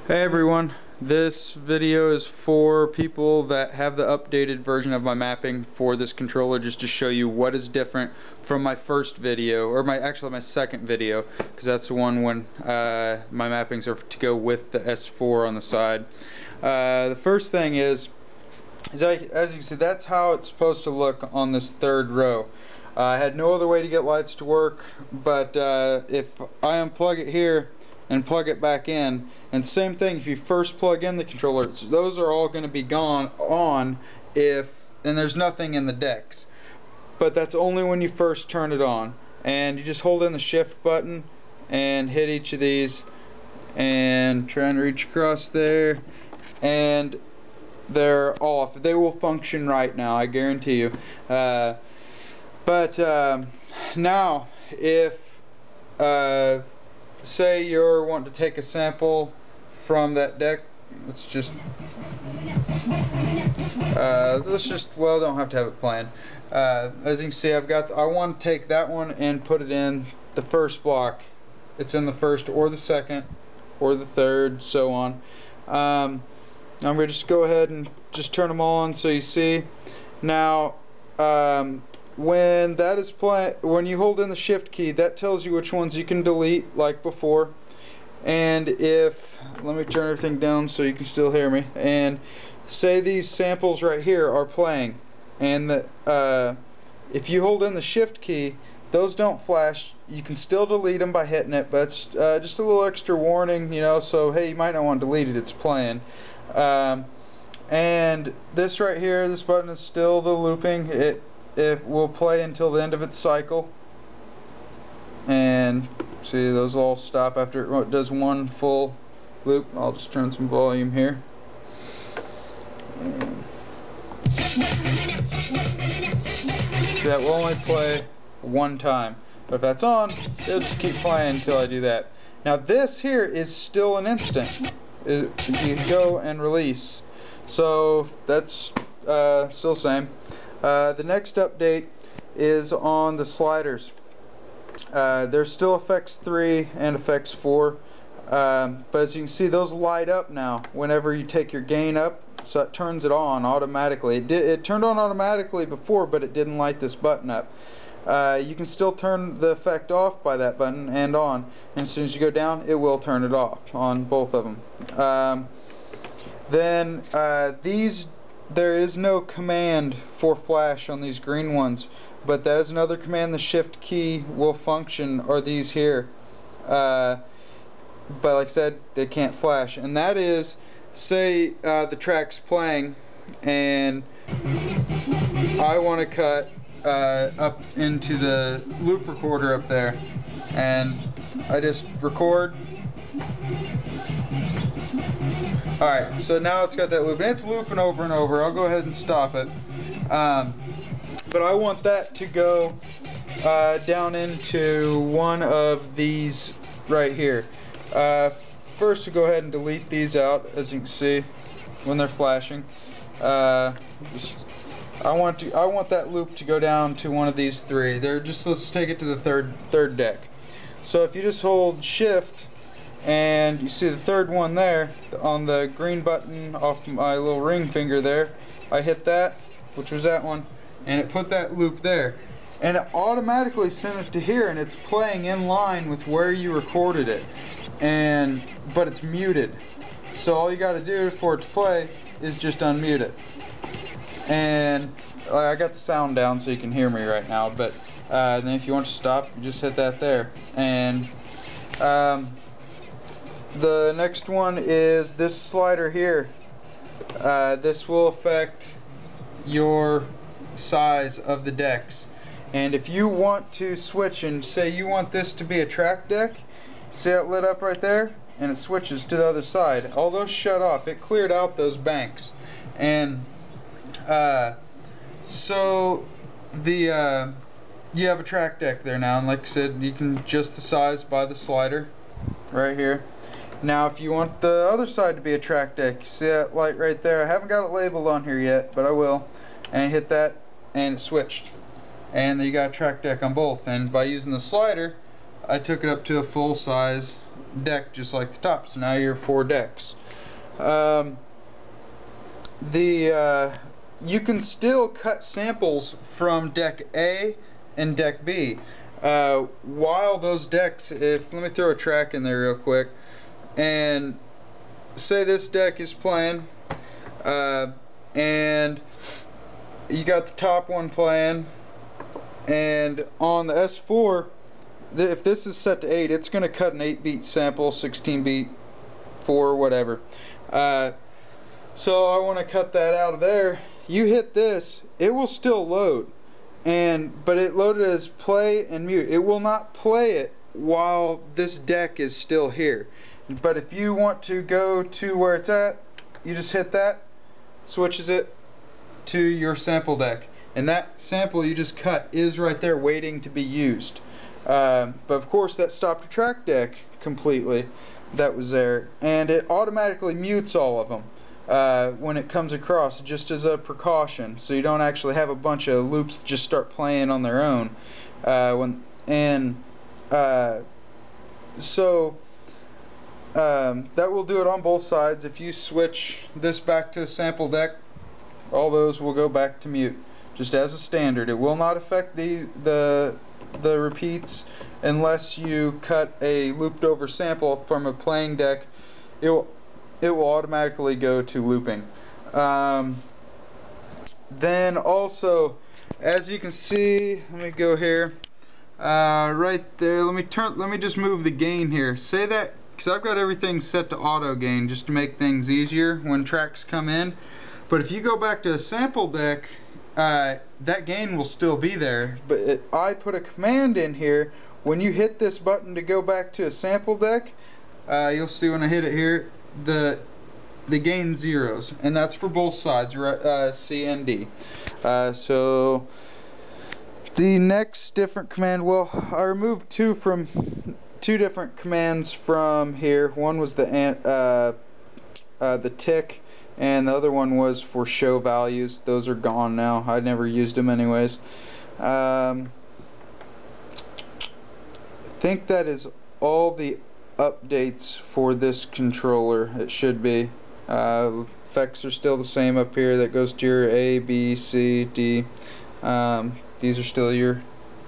Hey everyone, this video is for people that have the updated version of my mapping for this controller, just to show you what is different from my first video, or my second video, because that's the one when my mappings are to go with the S4 on the side. The first thing is as you can see, that's how it's supposed to look on this third row. I had no other way to get lights to work, but if I unplug it here and plug it back in, and same thing if you first plug in the controller, those are all going to be gone on and there's nothing in the decks. But that's only when you first turn it on, and you just hold in the shift button and hit each of these and try and reach across there, and they're off. They will function right now, I guarantee you. But now if say you're wanting to take a sample from that deck, well, don't have to have it planned. As you can see, I want to take that one and put it in the first block. It's in the first or the second or the third, so on. I'm going to just go ahead and just turn them all on so you see. Now when that is when you hold in the shift key, that tells you which ones you can delete like before. And let me turn everything down so you can still hear me, and say these samples right here are playing, and if you hold in the shift key, those don't flash. You can still delete them by hitting it, but it's just a little extra warning, you know, so hey, you might not want to delete it, it's playing. And this right here, this button is still the looping. It will play until the end of its cycle, and see, those all stop after it does one full loop. I'll just turn some volume here. See, that will only play one time, but if that's on, it'll just keep playing until I do that. Now this here is still an instant. If you go and release, so that's still the same. The next update is on the sliders. There's still effects 3 and effects 4, but as you can see, those light up now whenever you take your gain up, so it turns it on automatically. It turned on automatically before, but it didn't light this button up. You can still turn the effect off by that button and on, and as soon as you go down, it will turn it off on both of them. There is no command for flash on these green ones, but that is another command the shift key will function, or these here. But like I said, they can't flash, and that is, say the track's playing and I want to cut up into the loop recorder up there, and I just record. Alright, so now it's got that loop, and it's looping over and over. I'll go ahead and stop it. But I want that to go down into one of these right here. First, to go ahead and delete these out, as you can see when they're flashing. I want that loop to go down to one of these three. Let's take it to the third deck. So if you just hold shift, and you see the third one there on the green button off my little ring finger there, I hit that, which was that one, and it put that loop there, and it automatically sent it to here, and it's playing in line with where you recorded it, but it's muted, so all you got to do for it to play is just unmute it. And I got the sound down so you can hear me right now, but then if you want to stop, you just hit that there. And the next one is this slider here. This will affect your size of the decks, and if you want to switch and say you want this to be a track deck, see it lit up right there, and it switches to the other side. All those shut off. It cleared out those banks, and so you have a track deck there now, and like I said, you can adjust the size by the slider right here. Now if you want the other side to be a track deck, you see that light right there? I haven't got it labeled on here yet, but I will. And you hit that, and it switched, and you got a track deck on both. And by using the slider, I took it up to a full size deck just like the top. So now you're 4 decks. You can still cut samples from deck A and deck B. While those decks, let me throw a track in there real quick, and say this deck is playing, and you got the top one playing, and on the S4, if this is set to 8, it's going to cut an 8-beat sample, 16-beat, 4, whatever. So I want to cut that out of there. You hit this, it will still load, but it loaded as play and mute. It will not play it while this deck is still here. But if you want to go to where it's at, you just hit that, switches it to your sample deck, and that sample you just cut is right there waiting to be used. But of course that stopped a track deck completely that was there, and it automatically mutes all of them when it comes across, just as a precaution, so you don't actually have a bunch of loops just start playing on their own. That will do it on both sides. If you switch this back to a sample deck, all those will go back to mute, just as a standard. It will not affect the repeats unless you cut a looped over sample from a playing deck. It will automatically go to looping. Then also, as you can see, let me go here, right there. Let me just move the gain here. Say that, because I've got everything set to auto gain just to make things easier when tracks come in. But if you go back to a sample deck, that gain will still be there. But I put a command in here. When you hit this button to go back to a sample deck, you'll see when I hit it here, the gain zeros, and that's for both sides, C and D. So the next different command, well, I removed two different commands from here. One was the tick, and the other one was for show values. Those are gone now. I never used them anyways. I think that is all the updates for this controller. It should be. Effects are still the same up here. That goes to your A, B, C, D. These are still your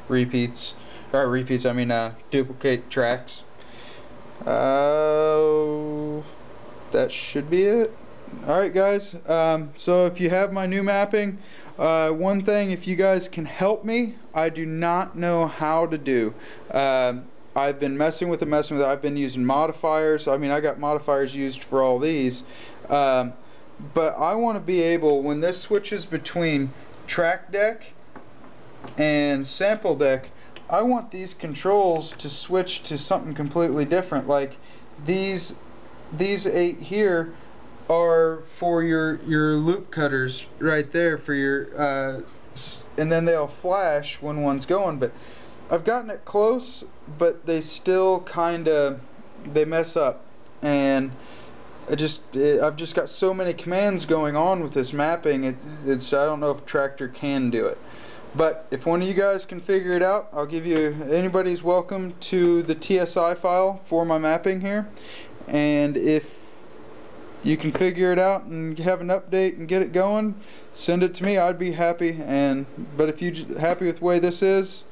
repeats. I mean duplicate tracks. That should be it. Alright guys, so if you have my new mapping, one thing, if you guys can help me, I do not know how to do. I've been messing with it. I've been using modifiers. I mean, I got modifiers used for all these. But I want to be able, when this switches between track deck and sample deck, I want these controls to switch to something completely different. Like these 8 here are for your loop cutters right there for your and then they'll flash when one's going. But I've gotten it close, but they still they mess up, and I've just got so many commands going on with this mapping. I don't know if Traktor can do it. But if one of you guys can figure it out, I'll give you, anybody's welcome to the TSI file for my mapping here. And if you can figure it out and have an update and get it going, send it to me. I'd be happy. But if you're happy with the way this is,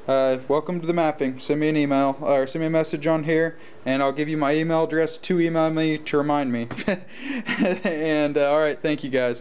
welcome to the mapping. Send me an email or send me a message on here, and I'll give you my email address to email me to remind me. And alright, thank you guys.